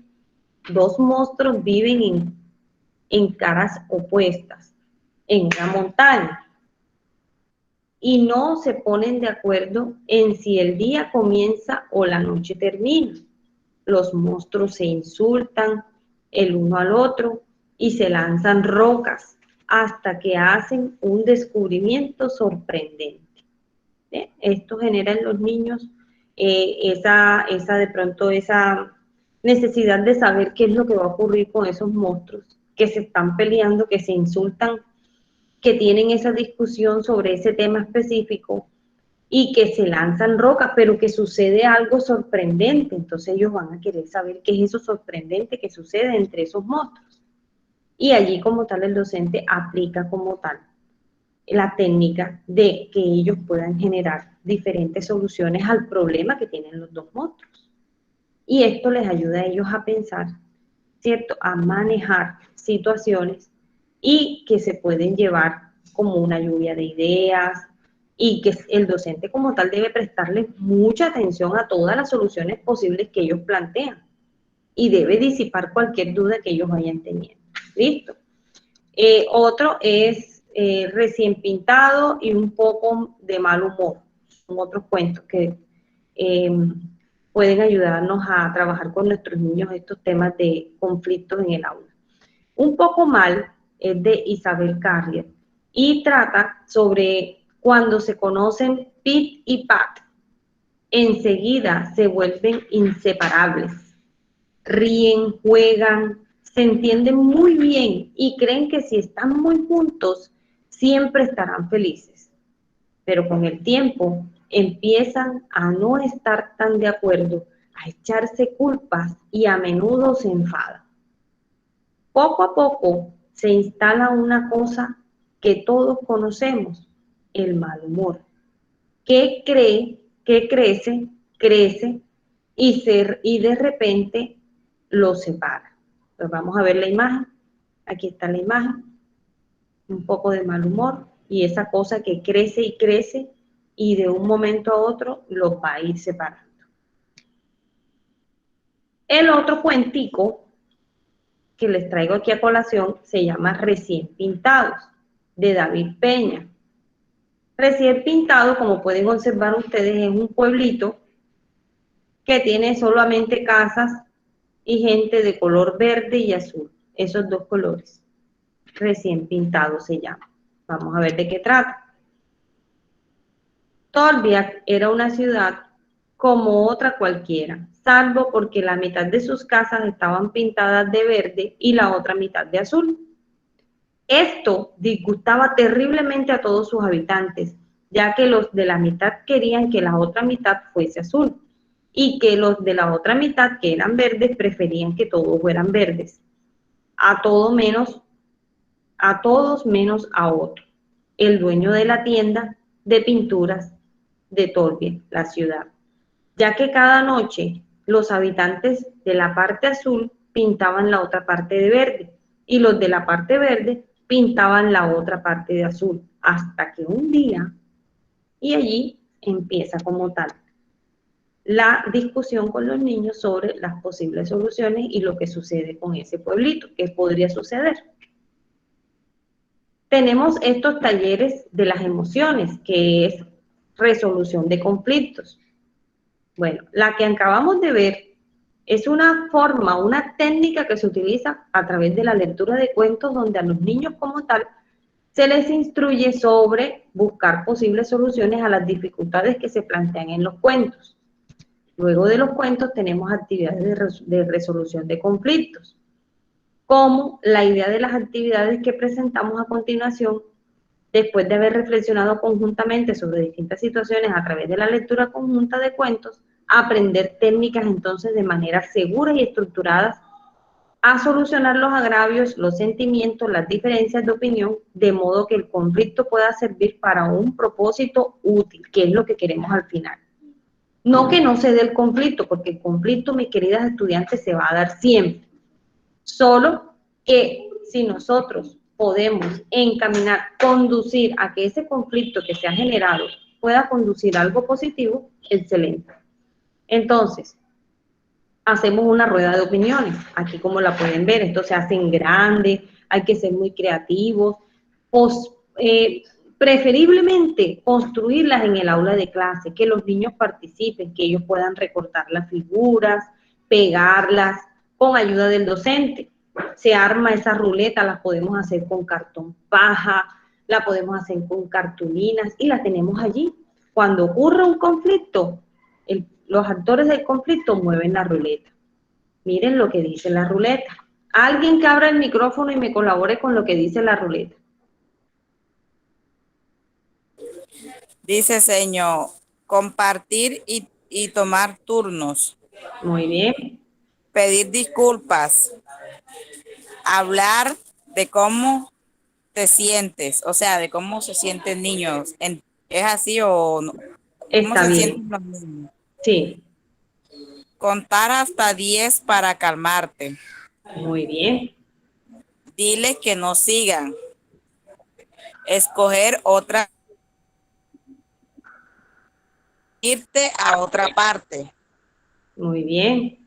Dos monstruos viven en caras opuestas, en una montaña, y no se ponen de acuerdo en si el día comienza o la noche termina. Los monstruos se insultan el uno al otro y se lanzan rocas hasta que hacen un descubrimiento sorprendente. Esto genera en los niños esa necesidad de saber qué es lo que va a ocurrir con esos monstruos, que se están peleando, que se insultan, que tienen esa discusión sobre ese tema específico y que se lanzan rocas, pero que sucede algo sorprendente. Entonces ellos van a querer saber qué es eso sorprendente que sucede entre esos monstruos. Y allí como tal el docente aplica como tal la técnica de que ellos puedan generar diferentes soluciones al problema que tienen los dos monstruos. Y esto les ayuda a ellos a pensar, ¿cierto? A manejar situaciones y que se pueden llevar como una lluvia de ideas y que el docente como tal debe prestarle mucha atención a todas las soluciones posibles que ellos plantean y debe disipar cualquier duda que ellos vayan teniendo. ¿Listo? Otro es recién pintado y un poco de mal humor. Son otros cuentos que pueden ayudarnos a trabajar con nuestros niños estos temas de conflictos en el aula. Un poco mal es de Isabel Carrier y trata sobre cuando se conocen Pete y Pat, enseguida se vuelven inseparables, ríen, juegan, se entienden muy bien y creen que si están muy juntos, siempre estarán felices. Pero con el tiempo empiezan a no estar tan de acuerdo, a echarse culpas y a menudo se enfadan. Poco a poco se instala una cosa que todos conocemos, el mal humor, que crece y de repente los separa. Pues vamos a ver la imagen. Aquí está la imagen. Un poco de mal humor y esa cosa que crece y crece y de un momento a otro los va a ir separando. El otro cuentico que les traigo aquí a colación se llama Recién Pintados, de David Peña. Recién Pintado, como pueden observar ustedes, es un pueblito que tiene solamente casas y gente de color verde y azul, esos dos colores. Recién Pintado se llama. Vamos a ver de qué trata. Tolbiac era una ciudad como otra cualquiera, salvo porque la mitad de sus casas estaban pintadas de verde y la otra mitad de azul. Esto disgustaba terriblemente a todos sus habitantes, ya que los de la mitad querían que la otra mitad fuese azul y que los de la otra mitad, que eran verdes, preferían que todos fueran verdes. A todos menos a otro, el dueño de la tienda de pinturas de Tolbiac, la ciudad, ya que cada noche los habitantes de la parte azul pintaban la otra parte de verde y los de la parte verde pintaban la otra parte de azul, hasta que un día, y allí empieza como tal la discusión con los niños sobre las posibles soluciones y lo que sucede con ese pueblito, qué podría suceder. Tenemos estos talleres de las emociones, que es resolución de conflictos. Bueno, la que acabamos de ver es una forma, una técnica que se utiliza a través de la lectura de cuentos donde a los niños como tal se les instruye sobre buscar posibles soluciones a las dificultades que se plantean en los cuentos. Luego de los cuentos tenemos actividades de resolución de conflictos, como la idea de las actividades que presentamos a continuación, después de haber reflexionado conjuntamente sobre distintas situaciones a través de la lectura conjunta de cuentos, aprender técnicas entonces de manera segura y estructuradas a solucionar los agravios, los sentimientos, las diferencias de opinión, de modo que el conflicto pueda servir para un propósito útil, que es lo que queremos al final. No que no se dé el conflicto, porque el conflicto, mis queridas estudiantes, se va a dar siempre. Solo que si nosotros podemos encaminar, conducir a que ese conflicto que se ha generado pueda conducir a algo positivo, excelente. Entonces, hacemos una rueda de opiniones, aquí como la pueden ver, esto se hace en grande, hay que ser muy creativos, preferiblemente construirlas en el aula de clase, que los niños participen, que ellos puedan recortar las figuras, pegarlas con ayuda del docente. Se arma esa ruleta, la podemos hacer con cartón paja, la podemos hacer con cartulinas y la tenemos allí. Cuando ocurre un conflicto, los actores del conflicto mueven la ruleta. Miren lo que dice la ruleta. Alguien que abra el micrófono y me colabore con lo que dice la ruleta. Dice, señor, compartir y tomar turnos, Muy bien. pedir disculpas, hablar de cómo te sientes, o sea, de cómo se sienten niños. ¿Es así o no? ¿Cómo Está se bien. sienten los niños? Sí, Contar hasta 10 para calmarte. muy bien. Diles que no sigan. Escoger otra, irte a otra parte. Muy bien.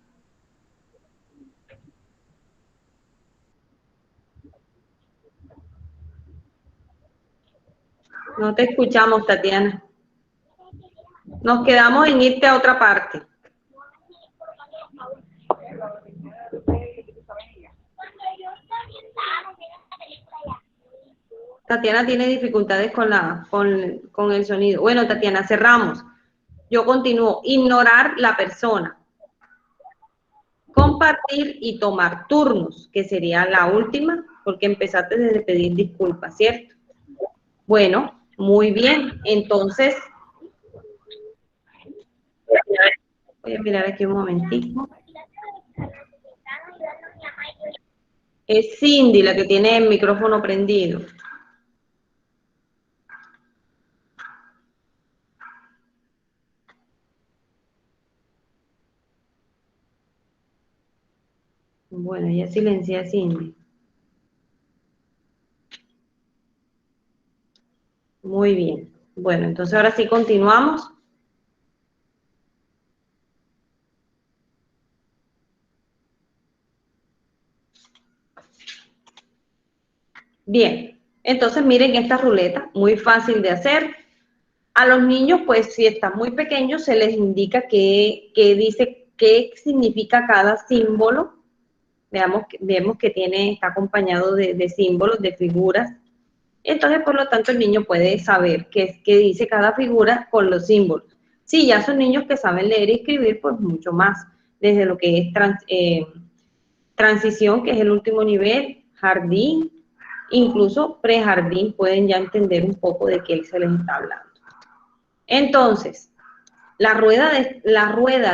No te escuchamos, Tatiana. Nos quedamos en irte a otra parte. Tatiana tiene dificultades con el sonido. Bueno, Tatiana, cerramos. Yo continúo. Ignorar la persona. Compartir y tomar turnos, que sería la última, porque empezaste desde pedir disculpas, ¿cierto? Bueno, muy bien. Entonces, voy a mirar aquí un momentito. Es Cindy la que tiene el micrófono prendido. Bueno, ya silencié a Cindy. Muy bien. Bueno, entonces ahora sí continuamos. Bien, entonces miren esta ruleta, muy fácil de hacer. A los niños, pues si están muy pequeños, se les indica qué significa cada símbolo. Vemos que está acompañado de símbolos, de figuras. Entonces, por lo tanto, el niño puede saber qué dice cada figura con los símbolos. Si ya son niños que saben leer y escribir, pues mucho más, desde lo que es transición, que es el último nivel, jardín, incluso prejardín, pueden ya entender un poco de qué se les está hablando. Entonces, la rueda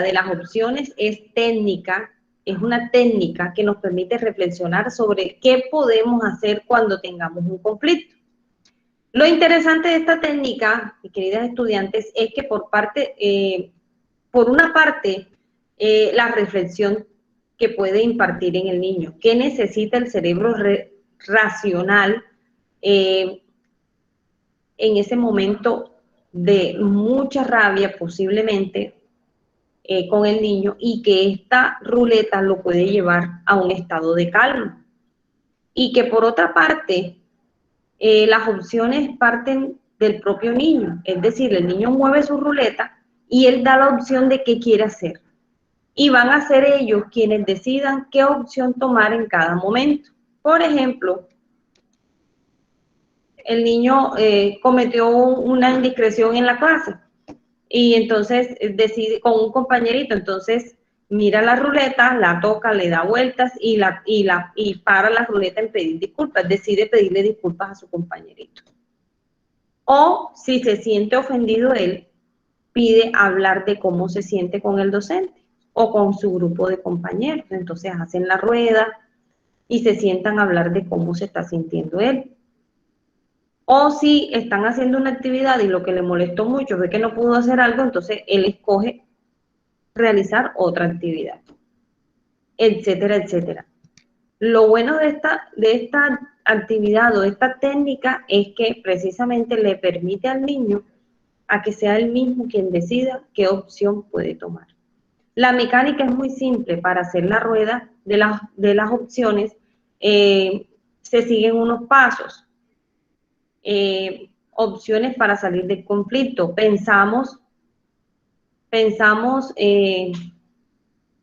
de las opciones es técnica, es una técnica que nos permite reflexionar sobre qué podemos hacer cuando tengamos un conflicto. Lo interesante de esta técnica, mis queridas estudiantes, es que por una parte, la reflexión que puede impartir en el niño, qué necesita el cerebro racional en ese momento de mucha rabia posiblemente con el niño, y que esta ruleta lo puede llevar a un estado de calma. Y que por otra parte, las opciones parten del propio niño, es decir, el niño mueve su ruleta y él da la opción de qué quiere hacer. Y van a ser ellos quienes decidan qué opción tomar en cada momento. Por ejemplo, el niño cometió una indiscreción en la clase y entonces decide con un compañerito, entonces mira la ruleta, la toca, le da vueltas y para la ruleta en pedir disculpas, decide pedirle disculpas a su compañerito. O si se siente ofendido él, pide hablar de cómo se siente con el docente o con su grupo de compañeros. Entonces hacen la rueda y se sientan a hablar de cómo se está sintiendo él. O si están haciendo una actividad y lo que le molestó mucho fue que no pudo hacer algo, entonces él escoge realizar otra actividad, etcétera, etcétera. Lo bueno de esta actividad o de esta técnica es que precisamente le permite al niño a que sea él mismo quien decida qué opción puede tomar. La mecánica es muy simple. Para hacer la rueda de las opciones se siguen unos pasos. Opciones para salir del conflicto. Pensamos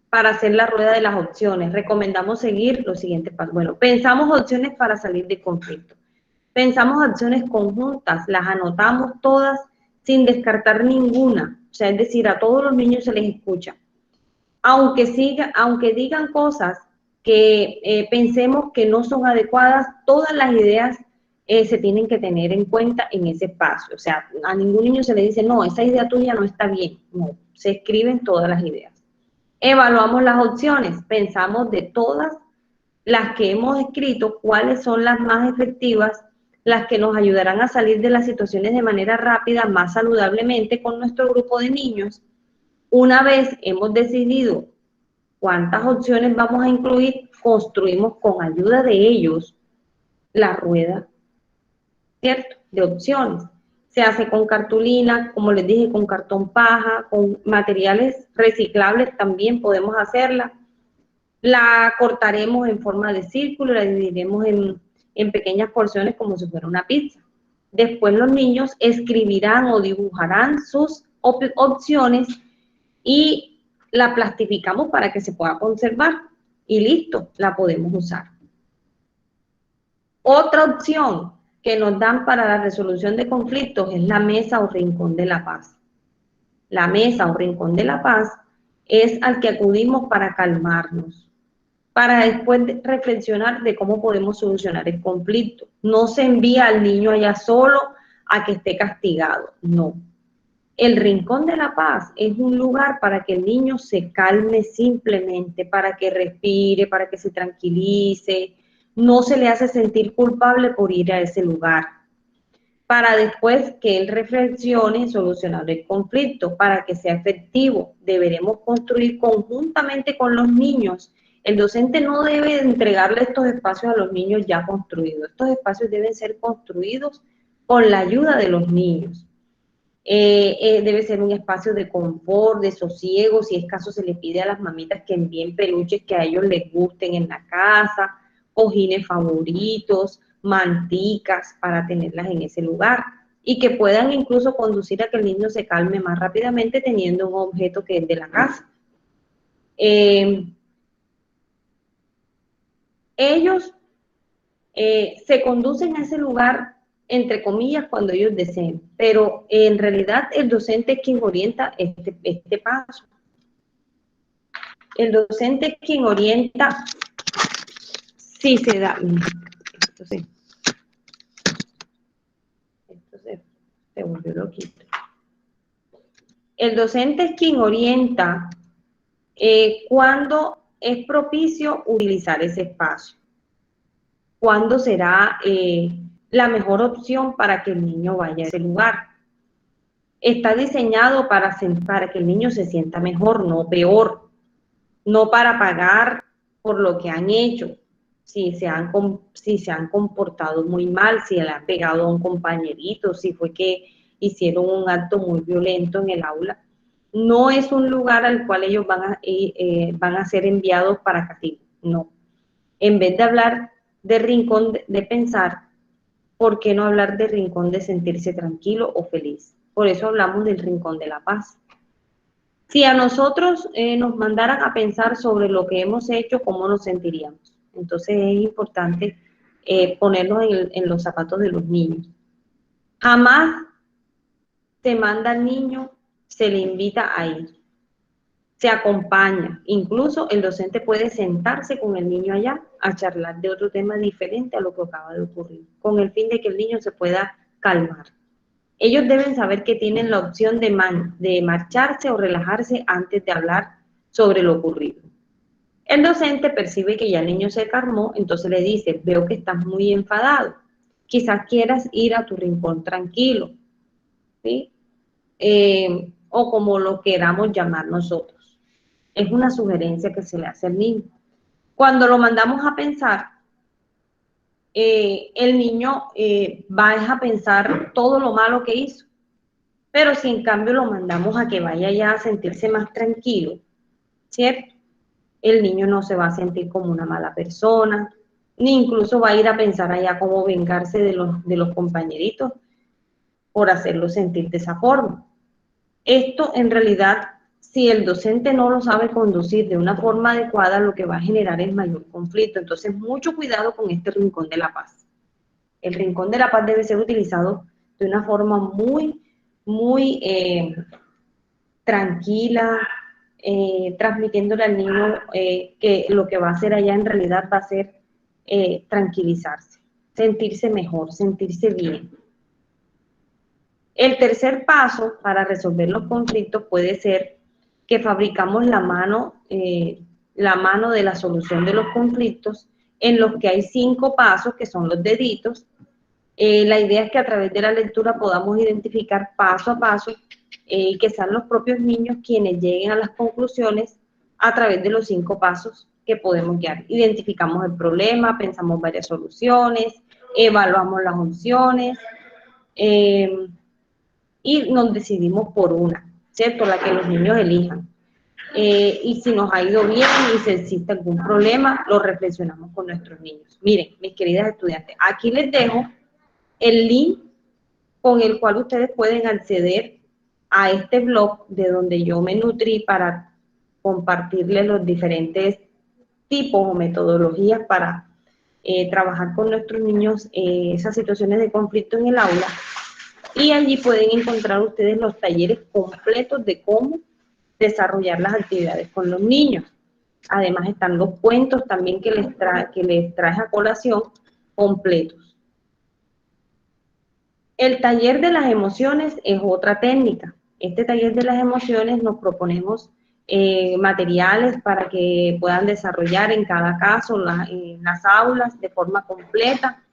para hacer la rueda de las opciones. Recomendamos seguir los siguientes pasos. Bueno, pensamos opciones para salir del conflicto. Pensamos acciones conjuntas, las anotamos todas sin descartar ninguna. O sea, es decir, a todos los niños se les escucha. Aunque digan cosas que pensemos que no son adecuadas, todas las ideas se tienen que tener en cuenta en ese espacio. O sea, a ningún niño se le dice, no, esa idea tuya no está bien. No, se escriben todas las ideas. Evaluamos las opciones, pensamos de todas las que hemos escrito, cuáles son las más efectivas, las que nos ayudarán a salir de las situaciones de manera rápida, más saludablemente con nuestro grupo de niños. Una vez hemos decidido cuántas opciones vamos a incluir, construimos con ayuda de ellos la rueda, ¿cierto?, de opciones. Se hace con cartulina, como les dije, con cartón paja, con materiales reciclables también podemos hacerla. La cortaremos en forma de círculo, la dividiremos en pequeñas porciones como si fuera una pizza. Después los niños escribirán o dibujarán sus opciones y la plastificamos para que se pueda conservar y listo, la podemos usar. Otra opción que nos dan para la resolución de conflictos es la mesa o rincón de la paz. La mesa o rincón de la paz es al que acudimos para calmarnos, para después reflexionar de cómo podemos solucionar el conflicto. No se envía al niño allá solo a que esté castigado, no. El rincón de la paz es un lugar para que el niño se calme simplemente, para que respire, para que se tranquilice. No se le hace sentir culpable por ir a ese lugar. Para después que él reflexione, solucionar el conflicto. Para que sea efectivo, deberemos construir conjuntamente con los niños El docente no debe entregarle estos espacios a los niños ya construidos. Estos espacios deben ser construidos con la ayuda de los niños. Debe ser un espacio de confort, de sosiego. Si es caso, se le pide a las mamitas que envíen peluches que a ellos les gusten en la casa, cojines favoritos, manticas para tenerlas en ese lugar y que puedan incluso conducir a que el niño se calme más rápidamente teniendo un objeto que es de la casa. Ellos se conducen a ese lugar, entre comillas, cuando ellos deseen, pero en realidad el docente es quien orienta este paso. El docente es quien orienta si se da. Entonces se volvió loquito. El docente es quien orienta cuándo es propicio utilizar ese espacio, cuándo será la mejor opción para que el niño vaya a ese lugar. Está diseñado para que el niño se sienta mejor, no peor, no para pagar por lo que han hecho, si se han comportado muy mal, si le han pegado a un compañerito, si fue que hicieron un acto muy violento en el aula. No es un lugar al cual ellos van a ser enviados para castigo, no. En vez de hablar de rincón de pensar, ¿por qué no hablar de rincón de sentirse tranquilo o feliz? Por eso hablamos del rincón de la paz. Si a nosotros nos mandaran a pensar sobre lo que hemos hecho, ¿cómo nos sentiríamos? Entonces es importante ponernos en los zapatos de los niños. Jamás se manda al niño, se le invita a ir. Se acompaña. Incluso el docente puede sentarse con el niño allá a charlar de otro tema diferente a lo que acaba de ocurrir, con el fin de que el niño se pueda calmar. Ellos deben saber que tienen la opción de marcharse o relajarse antes de hablar sobre lo ocurrido. El docente percibe que ya el niño se calmó, entonces le dice, veo que estás muy enfadado, quizás quieras ir a tu rincón tranquilo, ¿sí? O como lo queramos llamar nosotros. Es una sugerencia que se le hace al niño. Cuando lo mandamos a pensar, el niño va a pensar todo lo malo que hizo. Pero si en cambio lo mandamos a que vaya ya a sentirse más tranquilo, ¿cierto? El niño no se va a sentir como una mala persona, ni incluso va a ir a pensar allá cómo vengarse de los compañeritos por hacerlo sentir de esa forma. Esto en realidad, si el docente no lo sabe conducir de una forma adecuada, lo que va a generar es mayor conflicto. Entonces, mucho cuidado con este rincón de la paz. El rincón de la paz debe ser utilizado de una forma muy tranquila, transmitiéndole al niño que lo que va a hacer allá en realidad va a ser tranquilizarse, sentirse mejor, sentirse bien. El tercer paso para resolver los conflictos puede ser que fabricamos la mano de la solución de los conflictos, en los que hay 5 pasos, que son los deditos. La idea es que a través de la lectura podamos identificar paso a paso y que sean los propios niños quienes lleguen a las conclusiones a través de los 5 pasos que podemos guiar. Identificamos el problema, pensamos varias soluciones, evaluamos las opciones y nos decidimos por una, ¿cierto? La que los niños elijan. Y si nos ha ido bien y si existe algún problema, lo reflexionamos con nuestros niños. Miren, mis queridas estudiantes, aquí les dejo el link con el cual ustedes pueden acceder a este blog de donde yo me nutrí para compartirles los diferentes tipos o metodologías para trabajar con nuestros niños esas situaciones de conflicto en el aula. Y allí pueden encontrar ustedes los talleres completos de cómo desarrollar las actividades con los niños. Además están los cuentos también que les traje a colación completos. El taller de las emociones es otra técnica. Este taller de las emociones nos proponemos materiales para que puedan desarrollar en cada caso en las aulas de forma completa.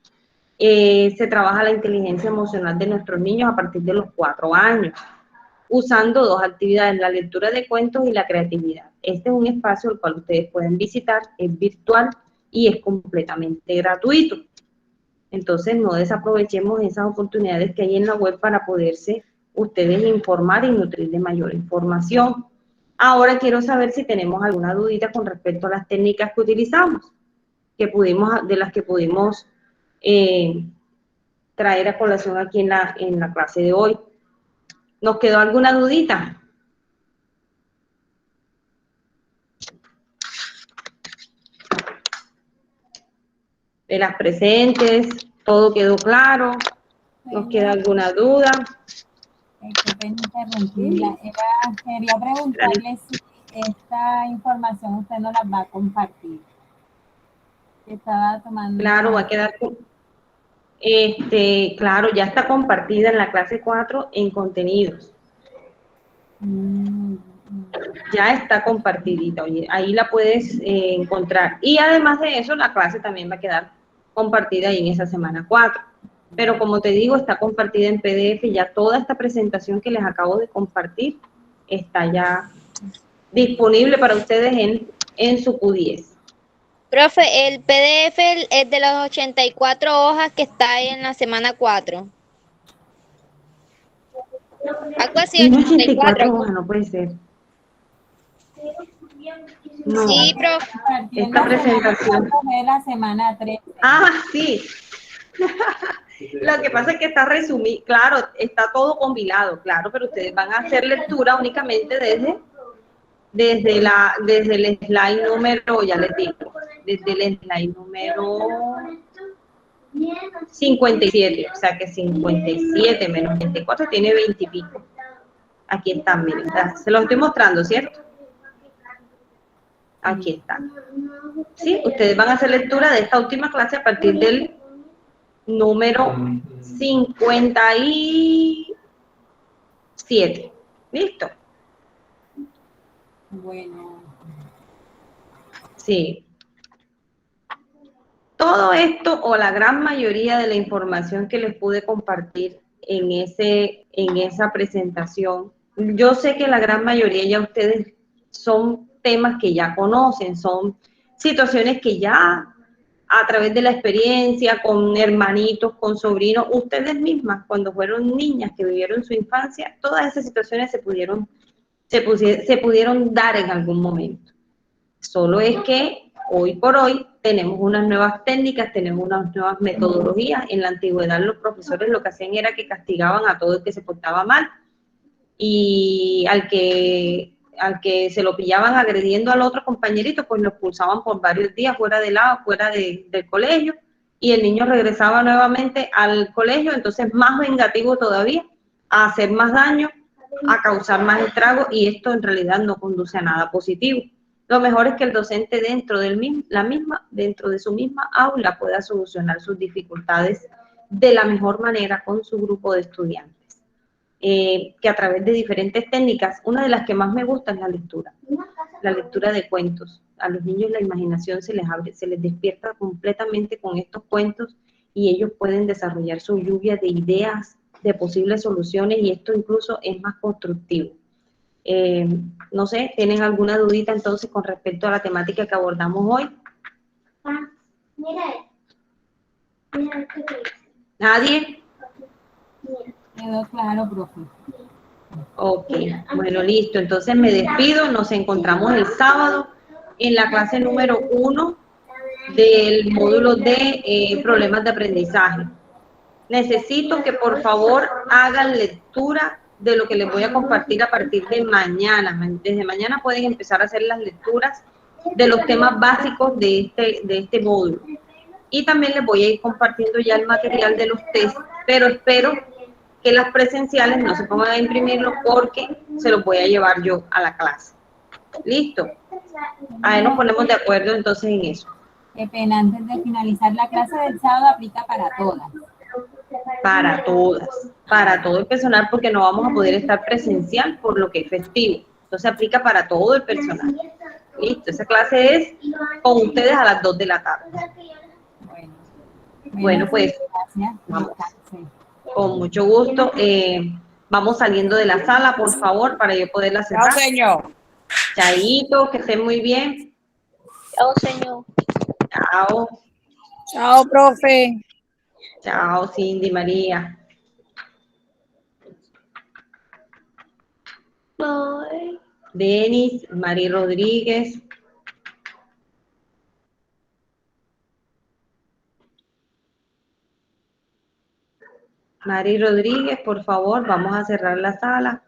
Se trabaja la inteligencia emocional de nuestros niños a partir de los 4 años. usando dos actividades, la lectura de cuentos y la creatividad. Este es un espacio el cual ustedes pueden visitar, es virtual y es completamente gratuito. Entonces, no desaprovechemos esas oportunidades que hay en la web para poderse ustedes informar y nutrir de mayor información. Ahora quiero saber si tenemos alguna dudita con respecto a las técnicas que utilizamos, de las que pudimos traer a colación aquí en la clase de hoy. ¿Nos quedó alguna dudita? De las presentes, ¿todo quedó claro? ¿Nos queda alguna duda? Qué pena interrumpirla. Quería preguntarle si esta información usted no la va a compartir. Estaba tomando... Claro, va a quedar... claro, ya está compartida en la clase 4 en contenidos. Ya está compartidita, oye, ahí la puedes encontrar. Y además de eso, la clase también va a quedar compartida ahí en esa semana 4. Pero como te digo, está compartida en PDF, ya toda esta presentación que les acabo de compartir está ya disponible para ustedes en su Q10. Profe, el PDF es de las 84 hojas que está ahí en la semana 4. Algo así, 84 hojas, no puede ser. No. Sí, profe. Esta presentación. Es la semana 13. Ah, sí. Lo que pasa es que está resumido, claro, está todo compilado, claro, pero ustedes van a hacer lectura únicamente desde el slide número, ya les digo, desde el slide número 57, o sea que 57 menos 24 tiene 20 y pico. Aquí están, miren, se los estoy mostrando, ¿cierto? Aquí están. Sí, ustedes van a hacer lectura de esta última clase a partir del número 57. ¿Listo? Bueno. Sí. Todo esto o la gran mayoría de la información que les pude compartir en esa presentación, yo sé que la gran mayoría ya ustedes son temas que ya conocen, son situaciones que ya a través de la experiencia, con hermanitos, con sobrinos, ustedes mismas, cuando fueron niñas que vivieron su infancia, todas esas situaciones se pudieron dar en algún momento. Solo es que hoy por hoy tenemos unas nuevas técnicas, tenemos unas nuevas metodologías. En la antigüedad los profesores lo que hacían era que castigaban a todo el que se portaba mal, y al que se lo pillaban agrediendo al otro compañerito, pues lo expulsaban por varios días fuera del colegio, y el niño regresaba nuevamente al colegio, entonces más vengativo todavía, a hacer más daño, a causar más estragos, y esto en realidad no conduce a nada positivo. Lo mejor es que el docente dentro de su misma aula pueda solucionar sus dificultades de la mejor manera con su grupo de estudiantes. Que a través de diferentes técnicas, una de las que más me gusta es la lectura de cuentos. A los niños la imaginación se les abre, se les despierta completamente con estos cuentos, y ellos pueden desarrollar su lluvia de ideas, de posibles soluciones, y esto incluso es más constructivo. No sé, ¿tienen alguna dudita entonces con respecto a la temática que abordamos hoy? ¿Nadie? Quedó claro, profe. Ok, bueno, listo. Entonces me despido. Nos encontramos el sábado en la clase número 1 del módulo de problemas de aprendizaje. Necesito que por favor hagan lectura de lo que les voy a compartir a partir de mañana. Desde mañana pueden empezar a hacer las lecturas de los temas básicos de este módulo. Y también les voy a ir compartiendo ya el material de los test, pero espero que las presenciales no se pongan a imprimirlo porque se los voy a llevar yo a la clase. ¿Listo? Ahí nos ponemos de acuerdo entonces en eso. Qué pena, antes de finalizar la clase del sábado aplica para todas. Para todas, para todo el personal, porque no vamos a poder estar presencial por lo que es festivo. Entonces aplica para todo el personal. Listo, esa clase es con ustedes a las 2 de la tarde. Bueno, pues gracias. vamos. Con mucho gusto. vamos saliendo de la sala, por favor, para yo poderla Chao, cerrar. señor. Chaito, que estén muy bien. Chao, señor. Chao. Chao, profe. Chao, Cindy, María. Bye. Denis, Mari Rodríguez. Mari Rodríguez, por favor, vamos a cerrar la sala.